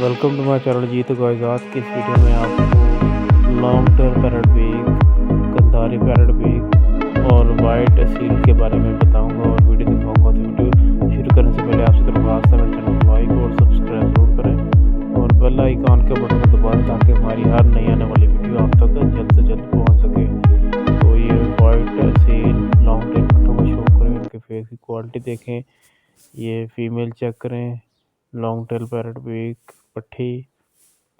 Welcome to my channel जी। तो guys आज की इस वीडियो में आपको long tail parrot beak, Kandhari parrot beak और वाइट असील के बारे में बताऊंगा और वीडियो दिखाऊंगा। तो वीडियो शुरू करने से पहले आपसे दरख्वास्त है मेरे चैनल को लाइक और सब्सक्राइब जरूर करें और बेल आइकॉन के बटन को दबाएं ताकि हमारी हर नई आने वाली वीडियो आप तक जल्द से जल्द पहुँच सके। तो ये वाइट असील लॉन्ग टेल पट्टों को शो करें, इनके फेस की क्वालिटी देखें, ये फीमेल चेक करें। लॉन्ग टेल पैरट बेक पट्टी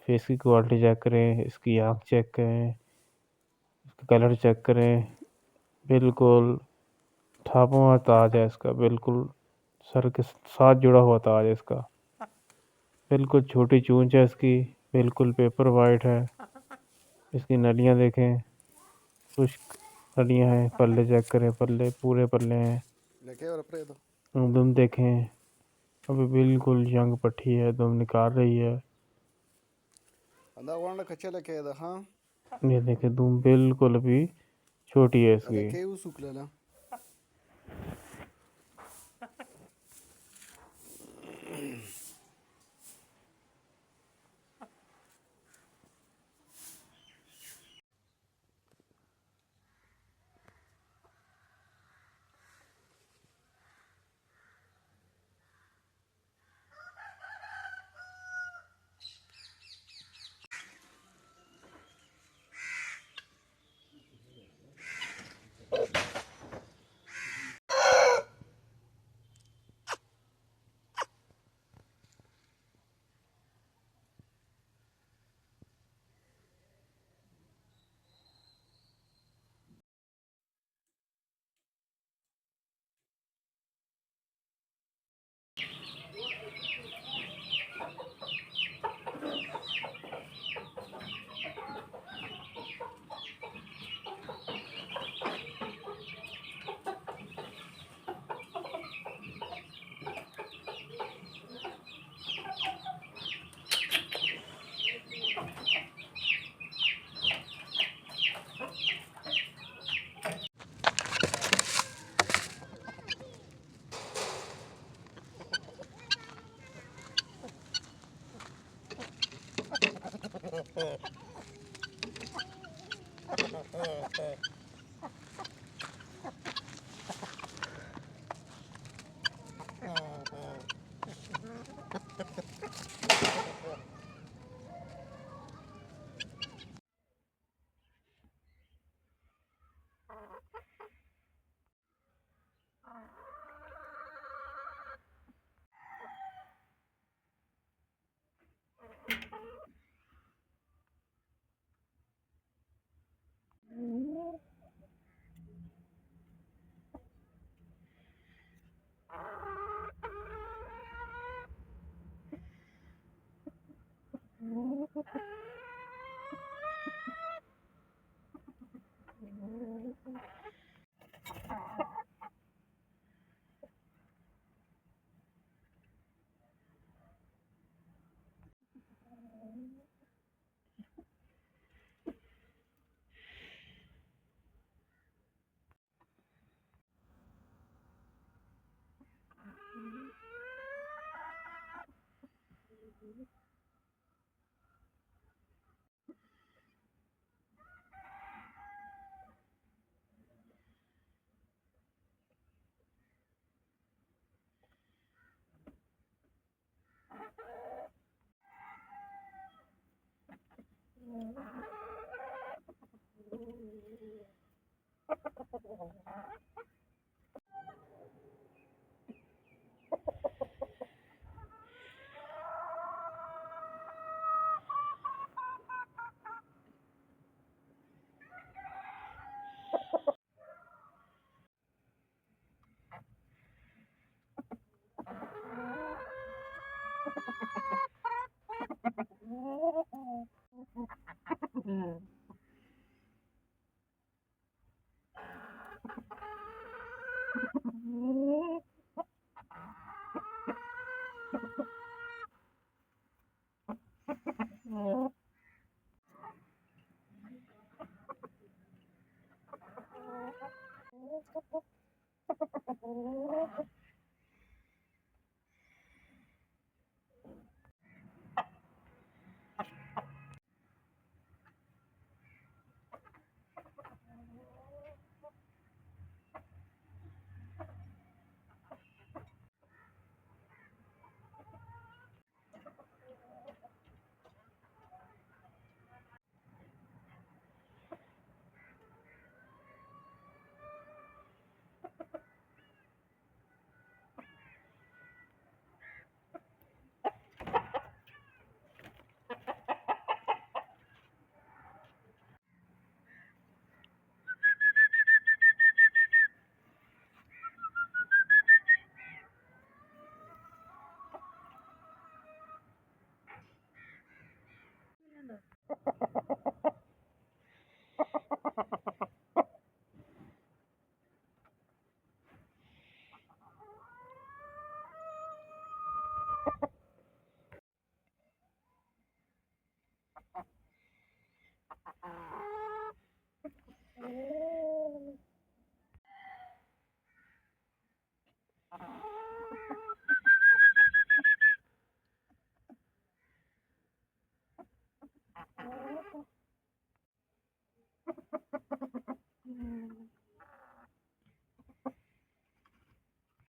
फेस की क्वालिटी चेक करें, इसकी आँख चेक करें, इसका कलर चेक करें। बिल्कुल थापों में ताज है इसका, बिल्कुल सर के साथ जुड़ा हुआ ताज है इसका। बिल्कुल छोटी चूंच है इसकी, बिल्कुल पेपर वाइट है। इसकी नलियां देखें, खुश्क नलियां हैं। पल्ले चेक करें, पल्ले पूरे पल्ले हैं। दुम देखें, अभी बिल्कुल यंग पट्टी है, दुम निकाल रही है। ये देखें दुम बिल्कुल अभी छोटी है इसकी।